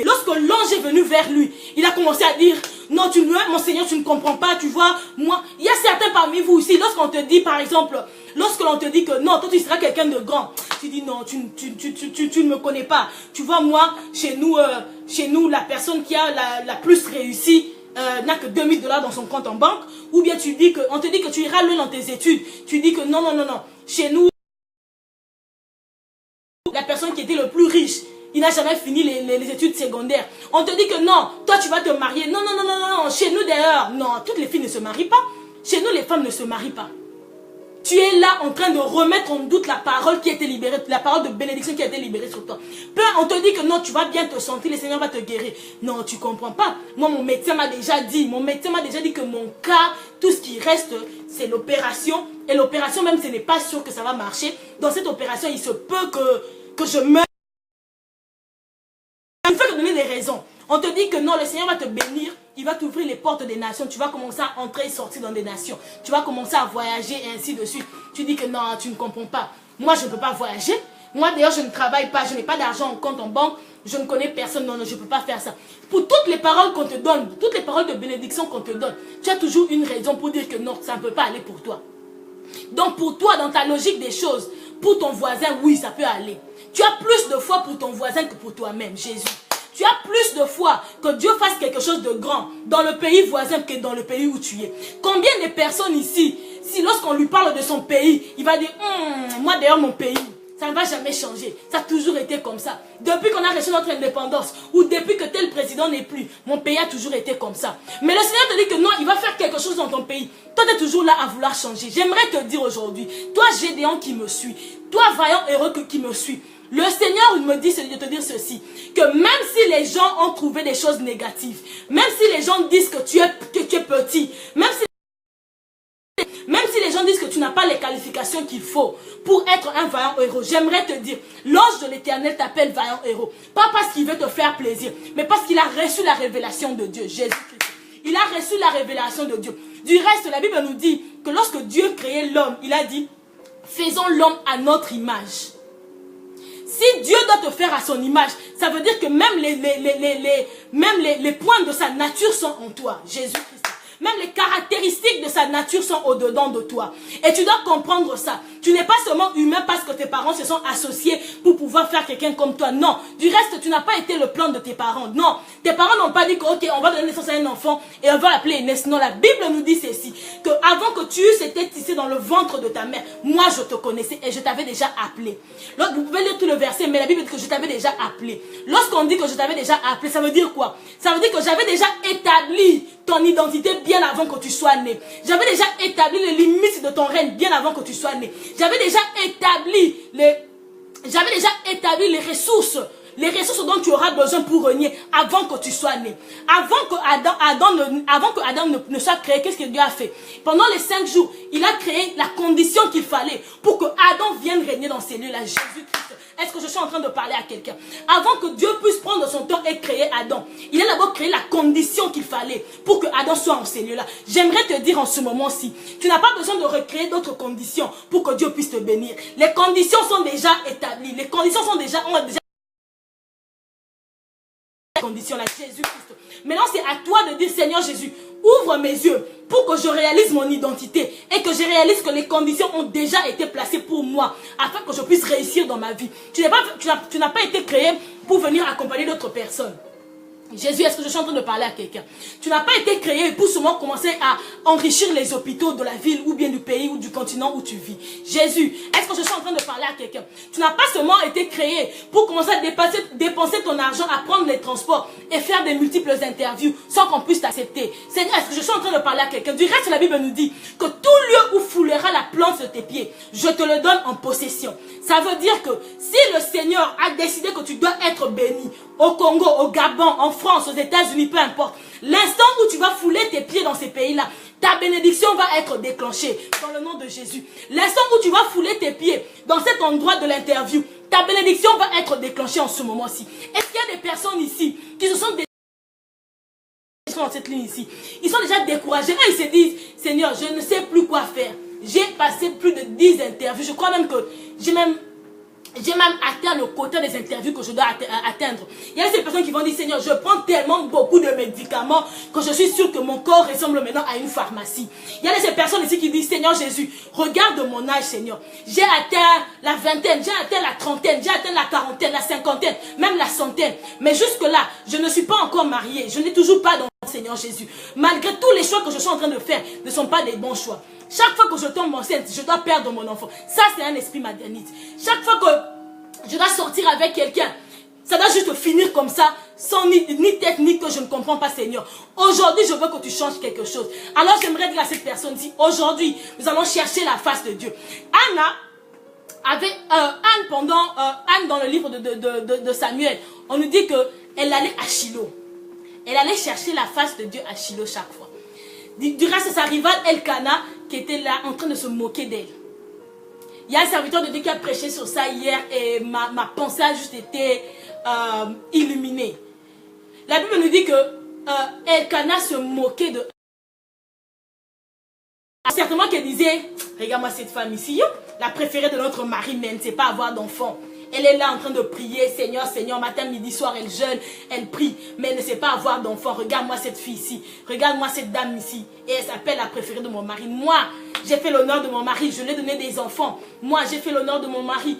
Lorsque l'ange est venu vers lui, il a commencé à dire, non, mon Seigneur, tu ne comprends pas, tu vois, moi, il y a certains parmi vous aussi, lorsqu'on te dit, par exemple, lorsque l'on te dit que non, toi tu seras quelqu'un de grand, tu dis non, tu ne me connais pas, tu vois, moi, chez nous, la personne qui a la plus réussi, n'a que 2000 $ dans son compte en banque, ou bien on te dit que tu iras loin dans tes études, tu dis que non, chez nous, la personne qui était le plus riche, il n'a jamais fini les études secondaires. On te dit que non, toi tu vas te marier. Non, chez nous d'ailleurs, non, toutes les filles ne se marient pas. Chez nous, les femmes ne se marient pas. Tu es là en train de remettre en doute la parole qui a été libérée, la parole de bénédiction qui a été libérée sur toi. On te dit que non, tu vas bien te sentir, le Seigneur va te guérir. Non, tu ne comprends pas. Moi, mon médecin m'a déjà dit que mon cas, tout ce qui reste, c'est l'opération. Et l'opération, même, ce n'est pas sûr que ça va marcher. Dans cette opération, il se peut que je meure. Il faut te donner des raisons. On te dit que non, le Seigneur va te bénir, il va t'ouvrir les portes des nations, tu vas commencer à entrer et sortir dans des nations, tu vas commencer à voyager et ainsi de suite. Tu dis que non, tu ne comprends pas. Moi, je ne peux pas voyager. Moi, d'ailleurs, je ne travaille pas, je n'ai pas d'argent en compte en banque, je ne connais personne, non, je ne peux pas faire ça. Pour toutes les paroles qu'on te donne, toutes les paroles de bénédiction qu'on te donne, tu as toujours une raison pour dire que non, ça ne peut pas aller pour toi. Donc pour toi, dans ta logique des choses, pour ton voisin, oui, ça peut aller. Tu as plus de foi pour ton voisin que pour toi-même, Jésus. Tu as plus de foi que Dieu fasse quelque chose de grand dans le pays voisin que dans le pays où tu es. Combien de personnes ici, si lorsqu'on lui parle de son pays, il va dire, moi d'ailleurs mon pays, ça ne va jamais changer. Ça a toujours été comme ça. Depuis qu'on a reçu notre indépendance, ou depuis que tel président n'est plus, mon pays a toujours été comme ça. Mais le Seigneur te dit que non, il va faire quelque chose dans ton pays. Toi, tu es toujours là à vouloir changer. J'aimerais te dire aujourd'hui, toi Gédéon qui me suis, toi vaillant héros qui me suis, le Seigneur me dit de te dire ceci, que même si les gens ont trouvé des choses négatives, même si les gens disent que tu es petit, même si les gens disent que tu n'as pas les qualifications qu'il faut pour être un vaillant héros, j'aimerais te dire, l'ange de l'Éternel t'appelle vaillant héros. Pas parce qu'il veut te faire plaisir, mais parce qu'il a reçu la révélation de Dieu, Jésus-Christ. Il a reçu la révélation de Dieu. Du reste, la Bible nous dit que lorsque Dieu créait l'homme, il a dit, faisons l'homme à notre image. Si Dieu doit te faire à son image, ça veut dire que même les points de sa nature sont en toi. Jésus-Christ. Même les caractéristiques de sa nature sont au-dedans de toi. Et tu dois comprendre ça. Tu n'es pas seulement humain parce que tes parents se sont associés pour pouvoir faire quelqu'un comme toi. Non. Du reste, tu n'as pas été le plan de tes parents. Non. Tes parents n'ont pas dit que, ok, on va donner naissance à un enfant et on va l'appeler Inès. Non, la Bible nous dit ceci. Que avant que tu eusses été tissé dans le ventre de ta mère, moi je te connaissais et je t'avais déjà appelé. Vous pouvez lire tout le verset, mais la Bible dit que je t'avais déjà appelé. Lorsqu'on dit que je t'avais déjà appelé, ça veut dire quoi? Ça veut dire que j'avais déjà établi ton identité bien avant que tu sois né. J'avais déjà établi les limites de ton règne bien avant que tu sois né. J'avais déjà établi les ressources dont tu auras besoin pour régner avant que tu sois né. Avant que Adam ne soit créé, qu'est-ce que Dieu a fait? Pendant les 5 jours, il a créé la condition qu'il fallait pour que Adam vienne régner dans ces lieux-là. Jésus-Christ. Est-ce que je suis en train de parler à quelqu'un? Avant que Dieu puisse prendre son temps et créer Adam, il a d'abord créé la condition qu'il fallait pour que Adam soit en ces lieux-là. J'aimerais te dire en ce moment-ci, tu n'as pas besoin de recréer d'autres conditions pour que Dieu puisse te bénir. Les conditions sont déjà établies. Les conditions ont déjà conditions là, Jésus-Christ. Maintenant, c'est à toi de dire, Seigneur Jésus, ouvre mes yeux pour que je réalise mon identité et que je réalise que les conditions ont déjà été placées pour moi afin que je puisse réussir dans ma vie. Tu n'as pas été créé pour venir accompagner d'autres personnes. Jésus, est-ce que je suis en train de parler à quelqu'un? Tu n'as pas été créé pour seulement commencer à enrichir les hôpitaux de la ville ou bien du pays ou du continent où tu vis. Jésus, est-ce que je suis en train de parler à quelqu'un? Tu n'as pas seulement été créé pour commencer à dépenser ton argent, à prendre les transports et faire des multiples interviews sans qu'on puisse t'accepter. Seigneur, est-ce que je suis en train de parler à quelqu'un? Du reste, la Bible nous dit que tout lieu où foulera la plante de tes pieds, je te le donne en possession. Ça veut dire que si le Seigneur a décidé que tu dois être béni, au Congo, au Gabon, en France, aux États-Unis, peu importe. L'instant où tu vas fouler tes pieds dans ces pays-là, ta bénédiction va être déclenchée dans le nom de Jésus. L'instant où tu vas fouler tes pieds dans cet endroit de l'interview, ta bénédiction va être déclenchée en ce moment-ci. Est-ce qu'il y a des personnes ici qui se sont dans cette ligne ici? Ils sont déjà découragés. Ils se disent, Seigneur, je ne sais plus quoi faire. J'ai passé plus de 10 interviews. Je crois même que j'ai même atteint le quota des interviews que je dois atteindre. Il y a ces personnes qui vont dire, Seigneur, je prends tellement beaucoup de médicaments que je suis sûr que mon corps ressemble maintenant à une pharmacie. Il y a ces personnes ici qui disent, Seigneur Jésus, regarde mon âge, Seigneur. J'ai atteint la vingtaine, j'ai atteint la trentaine, j'ai atteint la quarantaine, la cinquantaine, même la centaine. Mais jusque-là, je ne suis pas encore mariée. Je n'ai toujours pas d'enfant, Seigneur Jésus. Malgré tous les choix que je suis en train de faire, ne sont pas des bons choix. Chaque fois que je tombe enceinte, je dois perdre mon enfant. Ça, c'est un esprit madianite. Chaque fois que je dois sortir avec quelqu'un, ça doit juste finir comme ça, sans ni technique que je ne comprends pas, Seigneur. Aujourd'hui, je veux que tu changes quelque chose. Alors, j'aimerais dire à cette personne-ci, aujourd'hui, nous allons chercher la face de Dieu. Anna avait, Anne dans le livre de Samuel, on nous dit qu'elle allait à Shiloh. Elle allait chercher la face de Dieu à Shiloh chaque fois. Du reste, c'est sa rivale Elkana qui était là en train de se moquer d'elle. Il y a un serviteur de Dieu qui a prêché sur ça hier et ma pensée a juste été illuminée. La Bible nous dit que Elkana se moquait de... Certainement qu'elle disait, regarde-moi cette femme ici, la préférée de notre mari, mais elle ne sait pas avoir d'enfant. Elle est là en train de prier, Seigneur, Seigneur, matin, midi, soir, elle jeûne, elle prie, mais elle ne sait pas avoir d'enfant. Regarde-moi cette fille ici, regarde-moi cette dame ici. Et elle s'appelle la préférée de mon mari. Moi, j'ai fait l'honneur de mon mari, je lui ai donné des enfants. Moi, j'ai fait l'honneur de mon mari.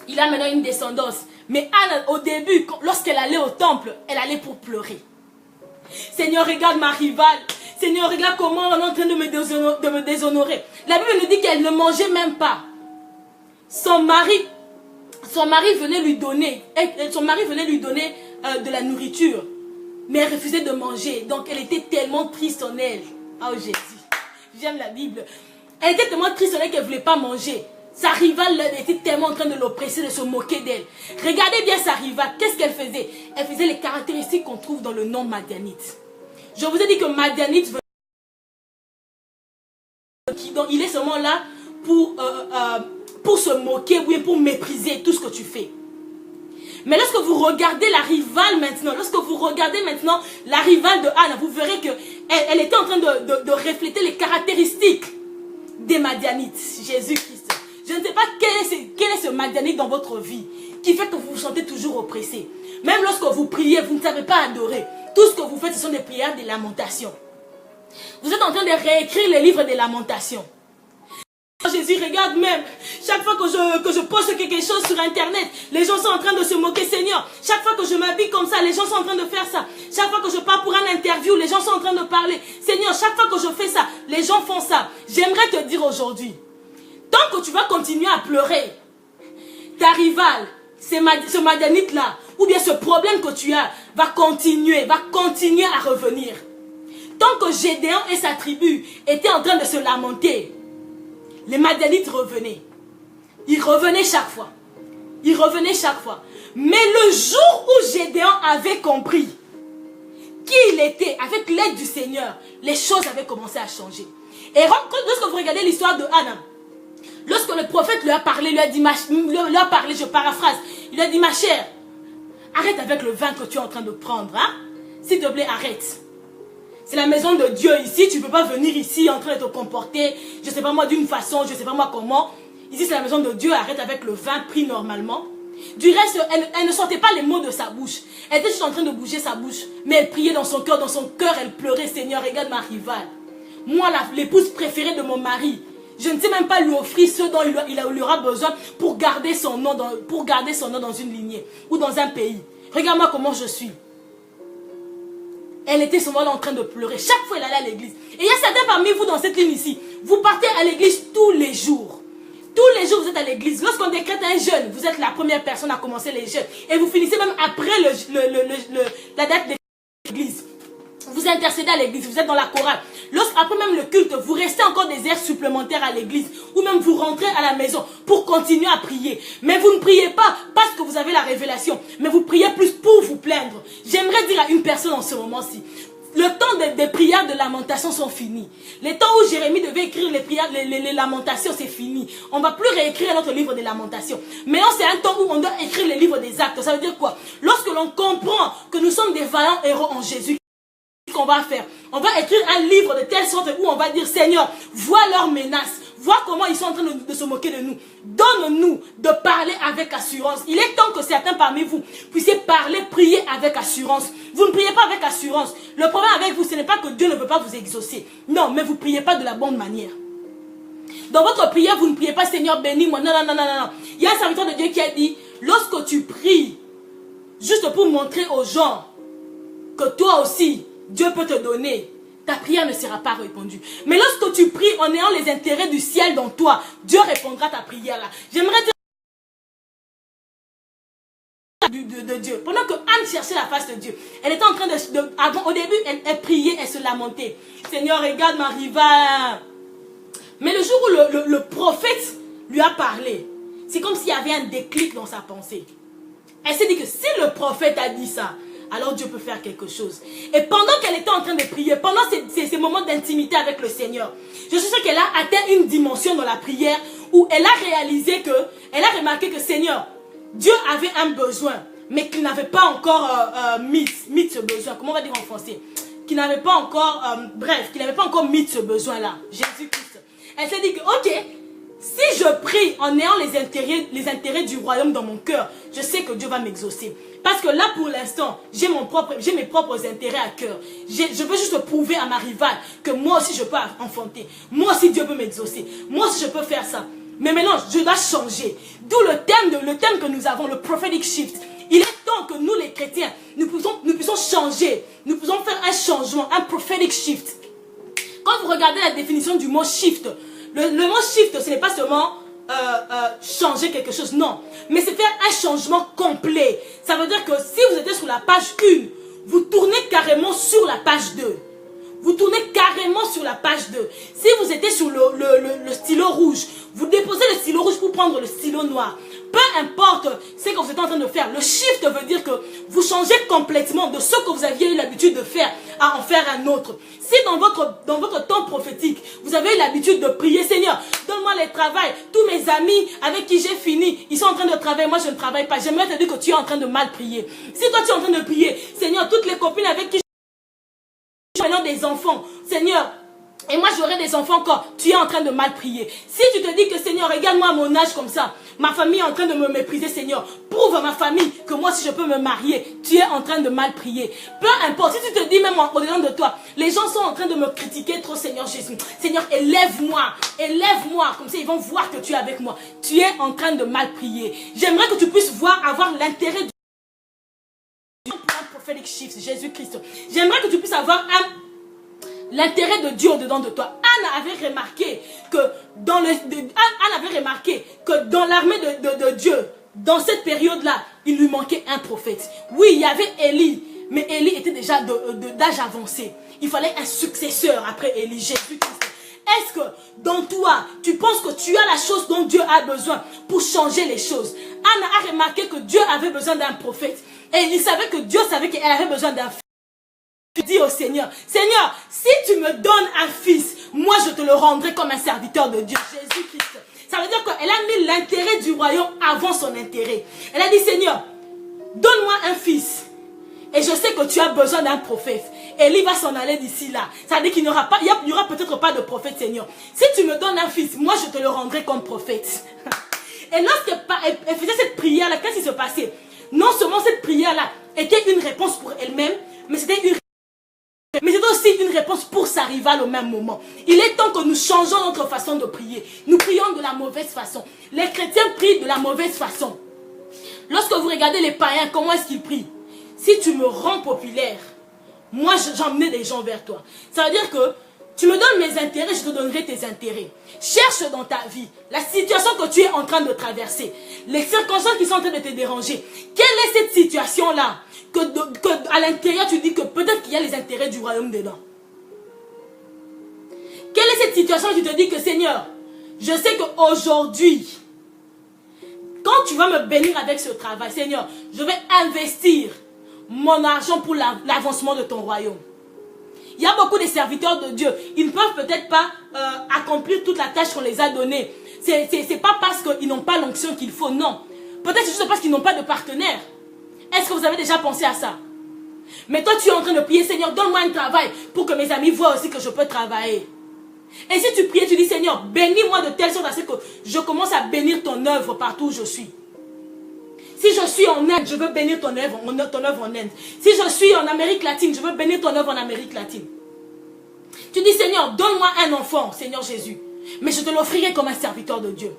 Il a maintenant une descendance. Mais Anne, au début, lorsqu'elle allait au temple, elle allait pour pleurer. Seigneur, regarde ma rivale. Seigneur, regarde comment on est en train de me déshonorer. La Bible nous dit qu'elle ne mangeait même pas. Son mari venait lui donner de la nourriture, mais elle refusait de manger. Donc elle était tellement triste en elle. Oh Jésus, j'aime la Bible. Elle était tellement triste en elle qu'elle ne voulait pas manger. Sa rivale était tellement en train de l'oppresser, de se moquer d'elle. Regardez bien sa rivale, qu'est-ce qu'elle faisait? Elle faisait les caractéristiques qu'on trouve dans le nom Madianite. Je vous ai dit que Madianite, il est seulement là pour se moquer, oui, pour mépriser tout ce que tu fais. Mais lorsque vous regardez la rivale maintenant, la rivale de Anne, vous verrez qu'elle était en train de refléter les caractéristiques des Madianites. Jésus-Christ. Je ne sais pas quel est ce Madianite dans votre vie qui fait que vous vous sentez toujours oppressé. Même lorsque vous priez, vous ne savez pas adorer. Tout ce que vous faites, ce sont des prières de lamentation. Vous êtes en train de réécrire les livres des lamentations. Jésus, regarde même, chaque fois que je poste quelque chose sur internet, les gens sont en train de se moquer, Seigneur. Chaque fois que je m'habille comme ça, les gens sont en train de faire ça. Chaque fois que je pars pour un interview, les gens sont en train de parler. Seigneur, chaque fois que je fais ça, les gens font ça. J'aimerais te dire aujourd'hui, tant que tu vas continuer à pleurer, ta rivale, ce Madianite-là, ou bien ce problème que tu as, va continuer à revenir. Tant que Gédéon et sa tribu étaient en train de se lamenter, les Madianites revenaient. Ils revenaient chaque fois. Mais le jour où Gédéon avait compris qui il était, avec l'aide du Seigneur, les choses avaient commencé à changer. Et lorsque vous regardez l'histoire de Anna, lorsque le prophète lui a parlé, je paraphrase, il lui a dit, ma chère, arrête avec le vin que tu es en train de prendre. Hein? S'il te plaît, arrête. C'est la maison de Dieu ici, tu ne peux pas venir ici en train de te comporter, je ne sais pas moi d'une façon, je ne sais pas moi comment. Ici c'est la maison de Dieu, arrête avec le vin pris normalement. Du reste, elle ne sortait pas les mots de sa bouche. Elle était juste en train de bouger sa bouche. Mais elle priait dans son cœur elle pleurait, Seigneur, regarde ma rivale. Moi, l'épouse préférée de mon mari, je ne sais même pas lui offrir ce dont il aura besoin pour garder son nom dans une lignée ou dans un pays. Regarde-moi comment je suis. Elle était souvent en train de pleurer. Chaque fois, elle allait à l'église. Et il y a certains parmi vous dans cette ligne ici. Vous partez à l'église tous les jours. Tous les jours, vous êtes à l'église. Lorsqu'on décrète un jeûne, vous êtes la première personne à commencer les jeûnes. Et vous finissez même après la date de l'église. Vous intercédez à l'église, vous êtes dans la chorale. Après même le culte, vous restez encore des heures supplémentaires à l'église. Ou même vous rentrez à la maison pour continuer à prier. Mais vous ne priez pas parce que vous avez la révélation. Mais vous priez plus pour vous plaindre. J'aimerais dire à une personne en ce moment-ci. Le temps des prières de lamentation sont finis. Les temps où Jérémie devait écrire les lamentations, c'est fini. On ne va plus réécrire notre livre des lamentations. Maintenant, c'est un temps où on doit écrire les livres des actes. Ça veut dire quoi? Lorsque l'on comprend que nous sommes des vaillants héros en Jésus, qu'est-ce qu'on va faire? On va écrire un livre de telle sorte où on va dire, Seigneur, vois leurs menaces. Vois comment ils sont en train de se moquer de nous. Donne-nous de parler avec assurance. Il est temps que certains parmi vous puissiez parler, prier avec assurance. Vous ne priez pas avec assurance. Le problème avec vous, ce n'est pas que Dieu ne veut pas vous exaucer. Non, mais vous ne priez pas de la bonne manière. Dans votre prière, vous ne priez pas, Seigneur, bénis-moi. Non. Il y a un serviteur de Dieu qui a dit, lorsque tu pries, juste pour montrer aux gens que toi aussi, Dieu peut te donner, ta prière ne sera pas répondue. Mais lorsque tu pries en ayant les intérêts du ciel dans toi, Dieu répondra à ta prière là. J'aimerais dire de Dieu. Pendant que Anne cherchait la face de Dieu, elle était en train au début, elle priait, elle se lamentait. Seigneur, regarde ma rivale. Mais le jour où le prophète lui a parlé, c'est comme s'il y avait un déclic dans sa pensée. Elle s'est dit que si le prophète a dit ça, alors Dieu peut faire quelque chose. Et pendant qu'elle était en train de prier, pendant ces moments d'intimité avec le Seigneur, je suis sûre qu'elle a atteint une dimension dans la prière où elle a réalisé elle a remarqué que Seigneur, Dieu avait un besoin, mais qu'il n'avait pas encore mis ce besoin. Comment on va dire en français? Qu'il n'avait pas encore, qu'il n'avait pas encore mis ce besoin-là. Jésus-Christ. Elle s'est dit que, ok, si je prie en ayant les intérêts du royaume dans mon cœur, je sais que Dieu va m'exaucer. Parce que là, pour l'instant, j'ai mes propres intérêts à cœur. Je veux juste prouver à ma rivale que moi aussi, je peux enfanter. Moi aussi, Dieu peut m'exaucer. Moi aussi, je peux faire ça. Mais maintenant, je dois changer. D'où le thème que nous avons, le prophetic shift. Il est temps que nous, les chrétiens, nous puissions changer. Nous puissions faire un changement, un prophetic shift. Quand vous regardez la définition du mot shift, le mot shift, ce n'est pas seulement changer quelque chose, non. Mais c'est faire un changement complet. Ça veut dire que si vous étiez sur la page 1, vous tournez carrément sur la page 2. Vous tournez carrément sur la page 2. Si vous étiez sur le stylo rouge, vous déposez le stylo rouge pour prendre le stylo noir. peu importe ce que vous êtes en train de faire, le shift veut dire que vous changez complètement de ce que vous aviez eu l'habitude de faire à en faire un autre. Si dans votre temps prophétique, vous avez eu l'habitude de prier, Seigneur, donne-moi le travail. Tous mes amis avec qui j'ai fini, ils sont en train de travailler, moi je ne travaille pas. J'aimerais te dire que tu es en train de mal prier. Si toi tu es en train de prier, Seigneur, toutes les copines avec qui maintenant des enfants, Seigneur, et moi j'aurai des enfants encore, tu es en train de mal prier. Si tu te dis que Seigneur, regarde-moi à mon âge comme ça, ma famille est en train de me mépriser, Seigneur, prouve à ma famille que moi si je peux me marier, tu es en train de mal prier. Peu importe, si tu te dis même au-dedans de toi, les gens sont en train de me critiquer trop, Seigneur Jésus. Seigneur, élève-moi, comme ça ils vont voir que tu es avec moi. Tu es en train de mal prier. J'aimerais que tu puisses avoir l'intérêt du prophétique shift, Jésus-Christ. J'aimerais que tu puisses avoir l'intérêt de Dieu au-dedans de toi. Anne avait remarqué que dans l'armée de Dieu, dans cette période-là, il lui manquait un prophète. Oui, il y avait Élie, mais Élie était déjà d'âge avancé. Il fallait un successeur après Élie, Jésus-Christ. Est-ce que dans toi, tu penses que tu as la chose dont Dieu a besoin pour changer les choses? Anne a remarqué que Dieu avait besoin d'un prophète. Et il savait que Dieu savait qu'elle avait besoin d'un fils. Tu dis au Seigneur, Seigneur, si tu me donnes un fils, moi je te le rendrai comme un serviteur de Dieu, Jésus-Christ. Ça veut dire qu'elle a mis l'intérêt du royaume avant son intérêt. Elle a dit, Seigneur, donne-moi un fils. Et je sais que tu as besoin d'un prophète. Élie va s'en aller d'ici là. Ça veut dire qu'il n'y aura peut-être pas de prophète, Seigneur. Si tu me donnes un fils, moi je te le rendrai comme prophète. Et lorsqu'elle faisait cette prière-là, qu'est-ce qui se passait? Non seulement cette prière-là était une réponse pour elle-même, mais c'était aussi une réponse pour sa rivale au même moment. Il est temps que nous changeons notre façon de prier. Nous prions de la mauvaise façon. Les chrétiens prient de la mauvaise façon. Lorsque vous regardez les païens, comment est-ce qu'ils prient? Si tu me rends populaire, moi j'emmenais des gens vers toi. Ça veut dire que tu me donnes mes intérêts, je te donnerai tes intérêts. Cherche dans ta vie la situation que tu es en train de traverser, les circonstances qui sont en train de te déranger. Quelle est cette situation-là que à l'intérieur tu dis que peut-être qu'il y a les intérêts du royaume dedans? Quelle est cette situation où tu te dis que Seigneur, je sais qu'aujourd'hui, quand tu vas me bénir avec ce travail, Seigneur, je vais investir mon argent pour l'avancement de ton royaume. Il y a beaucoup de serviteurs de Dieu. Ils ne peuvent peut-être pas accomplir toute la tâche qu'on les a donnée. C'est pas parce qu'ils n'ont pas l'onction qu'il faut, non. Peut-être c'est juste parce qu'ils n'ont pas de partenaire. Est-ce que vous avez déjà pensé à ça? Mais toi, tu es en train de prier, Seigneur, donne-moi un travail pour que mes amis voient aussi que je peux travailler. Et si tu pries, tu dis, Seigneur, bénis-moi de telle sorte à ce que je commence à bénir ton œuvre partout où je suis. Si je suis en Inde, je veux bénir ton œuvre en Inde. Si je suis en Amérique latine, je veux bénir ton œuvre en Amérique latine. Tu dis, Seigneur, donne-moi un enfant, Seigneur Jésus. Mais je te l'offrirai comme un serviteur de Dieu.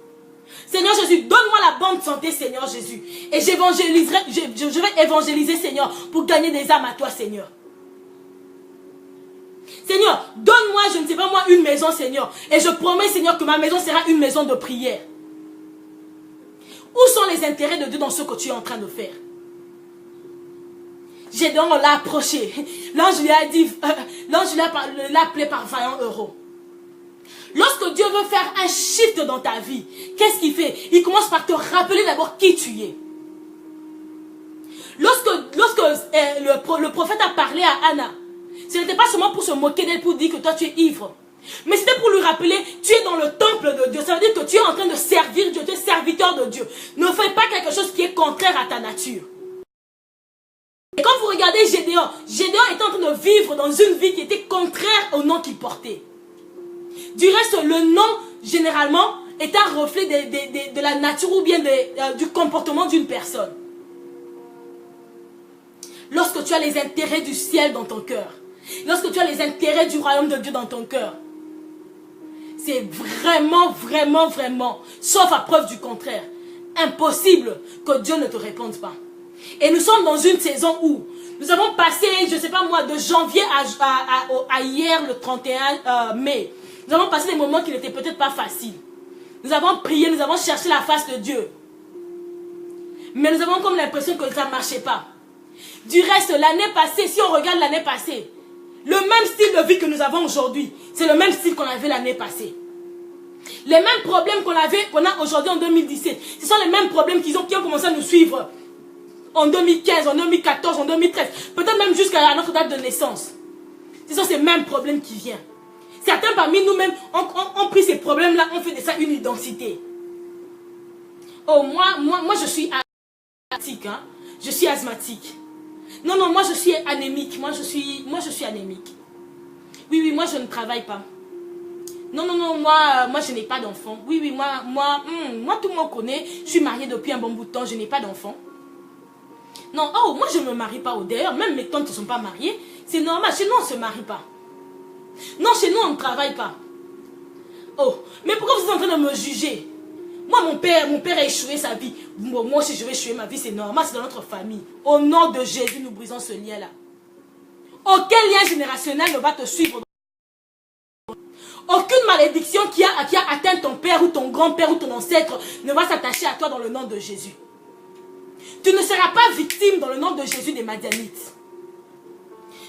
Seigneur Jésus, donne-moi la bonne santé, Seigneur Jésus. Et je vais évangéliser, Seigneur, pour gagner des âmes à toi, Seigneur. Seigneur, donne-moi, je ne sais pas moi, une maison, Seigneur. Et je promets, Seigneur, que ma maison sera une maison de prière. Où sont les intérêts de Dieu dans ce que tu es en train de faire? Gédéon l'a approché. L'ange lui a dit, l'ange l'a appelé par 20 €. Lorsque Dieu veut faire un shift dans ta vie, qu'est-ce qu'il fait? Il commence par te rappeler d'abord qui tu es. Lorsque le prophète a parlé à Anna, ce n'était pas seulement pour se moquer d'elle, pour dire que toi tu es ivre. Mais c'était pour lui rappeler, tu es dans le temple de Dieu. Ça veut dire que tu es en train de servir Dieu, tu es serviteur de Dieu. Ne fais pas quelque chose qui est contraire à ta nature. Et quand vous regardez Gédéon, Gédéon était en train de vivre dans une vie qui était contraire au nom qu'il portait. Du reste, le nom, généralement, est un reflet de la nature ou bien du comportement d'une personne. Lorsque tu as les intérêts du ciel dans ton cœur, lorsque tu as les intérêts du royaume de Dieu dans ton cœur, c'est vraiment, vraiment, vraiment, sauf à preuve du contraire, impossible que Dieu ne te réponde pas. Et nous sommes dans une saison où nous avons passé, je ne sais pas moi, de janvier à hier, le 31 mai. Nous avons passé des moments qui n'étaient peut-être pas faciles. Nous avons prié, nous avons cherché la face de Dieu. Mais nous avons comme l'impression que ça ne marchait pas. Du reste, l'année passée, si on regarde l'année passée, le même style de vie que nous avons aujourd'hui, c'est le même style qu'on avait l'année passée. Les mêmes problèmes qu'on a aujourd'hui en 2017, ce sont les mêmes problèmes qui ont commencé à nous suivre en 2015, en 2014, en 2013, peut-être même jusqu'à notre date de naissance. Ce sont ces mêmes problèmes qui viennent. Certains parmi nous-mêmes ont pris ces problèmes-là, ont fait de ça une identité. Oh, moi je suis asthmatique, hein. Je suis asthmatique. Non, non, moi je suis anémique. Moi je suis anémique. Oui, oui, moi je ne travaille pas. Non, non, non, moi je n'ai pas d'enfant. Oui, oui, moi tout le monde connaît. Je suis mariée depuis un bon bout de temps, je n'ai pas d'enfant. Non, oh, moi je ne me marie pas. D'ailleurs, même mes tantes ne sont pas mariées. C'est normal, chez nous on ne se marie pas. Non, chez nous on ne travaille pas. Oh, mais pourquoi vous êtes en train de me juger? Moi, mon père a échoué sa vie. Bon, moi aussi je vais échouer ma vie, c'est normal, c'est dans notre famille. Au nom de Jésus, nous brisons ce lien-là. Aucun lien générationnel ne va te suivre. Aucune malédiction qui a atteint ton père ou ton grand-père ou ton ancêtre ne va s'attacher à toi dans le nom de Jésus. Tu ne seras pas victime dans le nom de Jésus des Madianites.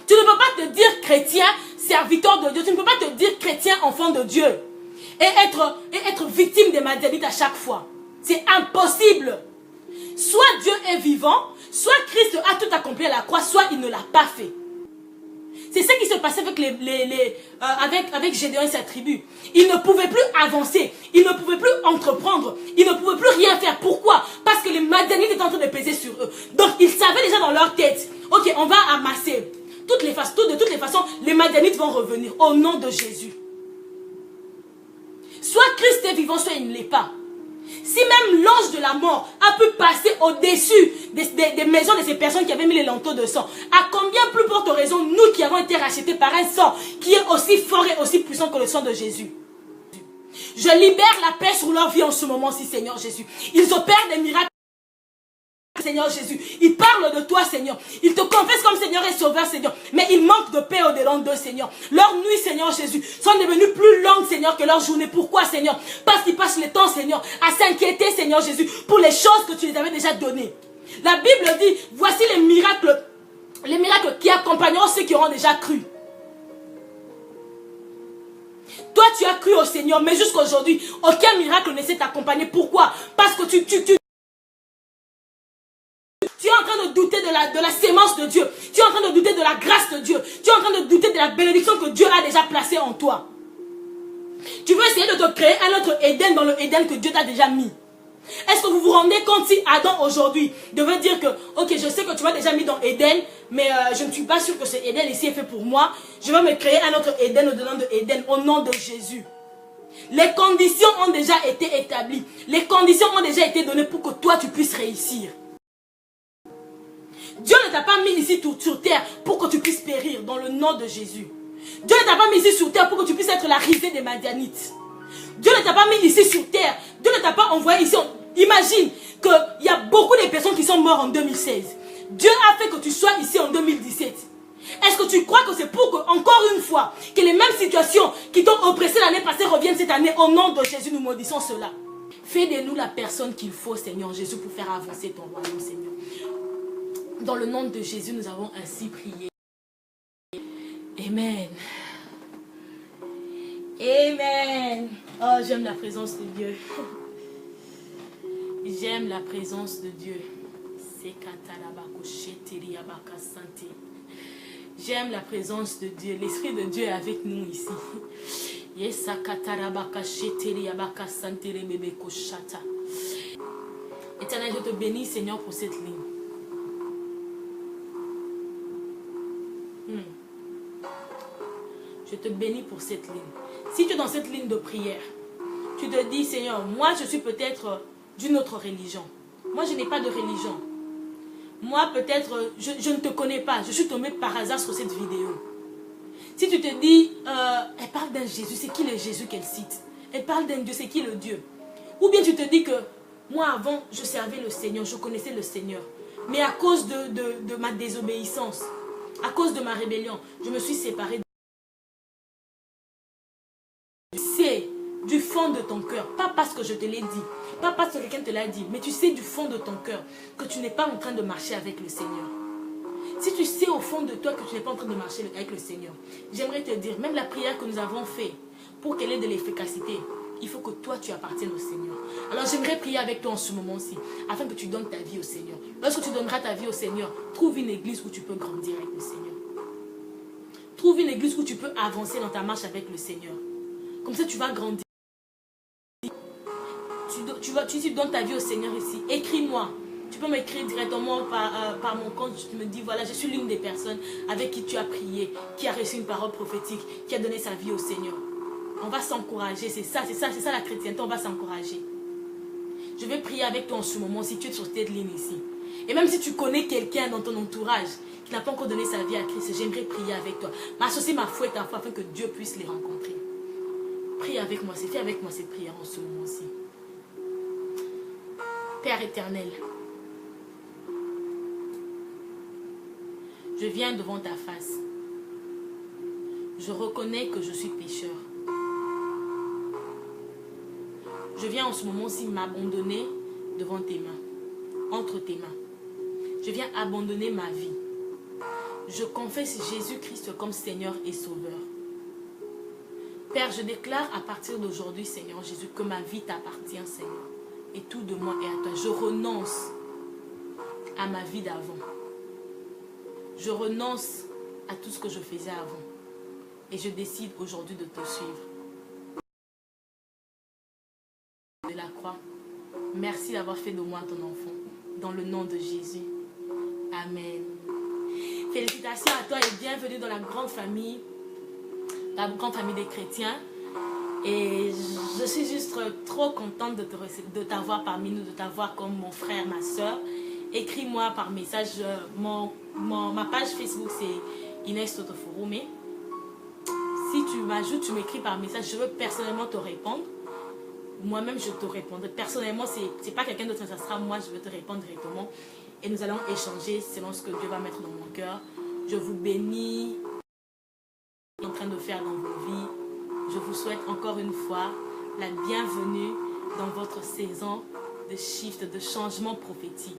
Tu ne peux pas te dire chrétien, serviteur de Dieu. Tu ne peux pas te dire chrétien, enfant de Dieu. Et être victime des Madianites à chaque fois. C'est impossible. Soit Dieu est vivant, soit Christ a tout accompli à la croix, soit il ne l'a pas fait. C'est ce qui se passait avec Gédéon et sa tribu. Ils ne pouvaient plus avancer. Ils ne pouvaient plus entreprendre. Ils ne pouvaient plus rien faire. Pourquoi? Parce que les Madianites étaient en train de peser sur eux. Donc ils savaient déjà dans leur tête, ok, on va amasser. De toutes les façons, les Madianites vont revenir au nom de Jésus. Soit Christ est vivant, soit il ne l'est pas. Si même l'ange de la mort a pu passer au-dessus des maisons de ces personnes qui avaient mis les linteaux de sang, à combien plus forte raison nous qui avons été rachetés par un sang qui est aussi fort et aussi puissant que le sang de Jésus? Je libère la paix sur leur vie en ce moment-ci, Seigneur Jésus. Ils opèrent des miracles, Seigneur Jésus. Ils parlent de toi, Seigneur. Ils te confessent comme Seigneur et Sauveur, Seigneur. Mais ils manquent de paix au-delà d'eux, Seigneur. Leurs nuits, Seigneur Jésus, sont devenues plus longues, Seigneur, que leurs journées. Pourquoi, Seigneur? Parce qu'ils passent le temps, Seigneur, à s'inquiéter, Seigneur Jésus, pour les choses que tu les avais déjà données. La Bible dit, voici les miracles qui accompagneront ceux qui auront déjà cru. Toi, tu as cru au Seigneur, mais jusqu'à aujourd'hui, aucun miracle ne s'est accompagné. Pourquoi? Parce que tu es en train de douter de la sémence de Dieu. Tu es en train de douter de la grâce de Dieu. Tu es en train de douter de la bénédiction que Dieu a déjà placée en toi. Tu veux essayer de te créer un autre Éden dans le Éden que Dieu t'a déjà mis. Est-ce que vous vous rendez compte si Adam aujourd'hui devait dire que, ok, je sais que tu m'as déjà mis dans Éden, mais je ne suis pas sûr que ce Éden ici est fait pour moi. Je vais me créer un autre Éden au-dedans de Éden au nom de Jésus. Les conditions ont déjà été établies. Les conditions ont déjà été données pour que toi tu puisses réussir. Dieu ne t'a pas mis ici sur terre pour que tu puisses périr dans le nom de Jésus. Dieu ne t'a pas mis ici sur terre pour que tu puisses être la risée des Madianites. Dieu ne t'a pas mis ici sur terre. Dieu ne t'a pas envoyé ici. Imagine qu'il y a beaucoup de personnes qui sont mortes en 2016. Dieu a fait que tu sois ici en 2017. Est-ce que tu crois que c'est pour que, encore une fois, que les mêmes situations qui t'ont oppressé l'année passée reviennent cette année? Au nom de Jésus, nous maudissons cela. Fais de nous la personne qu'il faut, Seigneur Jésus, pour faire avancer ton royaume, Seigneur. Dans le nom de Jésus, nous avons ainsi prié. Amen. Amen. Oh, j'aime la présence de Dieu. J'aime la présence de Dieu. J'aime la présence de Dieu. L'Esprit de Dieu est avec nous ici. Éternel, je te bénis, Seigneur, pour cette ligne. Je te bénis pour cette ligne. Si tu es dans cette ligne de prière, tu te dis, Seigneur, moi je suis peut-être d'une autre religion. Moi je n'ai pas de religion. Moi peut-être, je ne te connais pas. Je suis tombée par hasard sur cette vidéo. Si tu te dis, elle parle d'un Jésus, c'est qui le Jésus qu'elle cite? Elle parle d'un Dieu, c'est qui le Dieu? Ou bien tu te dis que, moi avant, je servais le Seigneur, je connaissais le Seigneur. Mais à cause de ma désobéissance, à cause de ma rébellion, je me suis séparée. C'est du fond de ton cœur, pas parce que je te l'ai dit, pas parce que quelqu'un te l'a dit, mais tu sais du fond de ton cœur que tu n'es pas en train de marcher avec le Seigneur. Si tu sais au fond de toi que tu n'es pas en train de marcher avec le Seigneur, j'aimerais te dire, même la prière que nous avons faite, pour qu'elle ait de l'efficacité, il faut que toi, tu appartiennes au Seigneur. Alors, j'aimerais prier avec toi en ce moment-ci, afin que tu donnes ta vie au Seigneur. Lorsque tu donneras ta vie au Seigneur, trouve une église où tu peux grandir avec le Seigneur. Trouve une église où tu peux avancer dans ta marche avec le Seigneur. Comme ça, tu vas grandir. Tu donnes ta vie au Seigneur ici. Écris-moi. Tu peux m'écrire directement par mon compte. Tu me dis, voilà, je suis l'une des personnes avec qui tu as prié, qui a reçu une parole prophétique, qui a donné sa vie au Seigneur. On va s'encourager. C'est ça la chrétienté. On va s'encourager. Je vais prier avec toi en ce moment si tu es sur cette ligne ici. Et même si tu connais quelqu'un dans ton entourage qui n'a pas encore donné sa vie à Christ, j'aimerais prier avec toi. M'associer ma foi et ta foi afin que Dieu puisse les rencontrer. Prie avec moi. Fais avec moi cette prière en ce moment-ci. Père éternel, je viens devant ta face. Je reconnais que je suis pécheur. Je viens en ce moment-ci m'abandonner devant tes mains, entre tes mains. Je viens abandonner ma vie. Je confesse Jésus-Christ comme Seigneur et Sauveur. Père, je déclare à partir d'aujourd'hui, Seigneur Jésus, que ma vie t'appartient, Seigneur. Et tout de moi est à toi. Je renonce à ma vie d'avant. Je renonce à tout ce que je faisais avant. Et je décide aujourd'hui de te suivre. De la croix. Merci d'avoir fait de moi ton enfant. Dans le nom de Jésus. Amen. Félicitations à toi et bienvenue dans la grande famille des chrétiens. Et je suis juste trop contente de t'avoir parmi nous, de t'avoir comme mon frère, ma soeur. Écris-moi par message. Ma page Facebook, c'est Inès Totofurume. Si tu m'ajoutes, tu m'écris par message, je veux personnellement te répondre. Moi-même, je te répondrai. Personnellement, c'est pas quelqu'un d'autre, ça sera moi, je vais te répondre directement. Et nous allons échanger selon ce que Dieu va mettre dans mon cœur. Je vous bénis en train de faire dans vos vies. Je vous souhaite encore une fois la bienvenue dans votre saison de shift, de changement prophétique.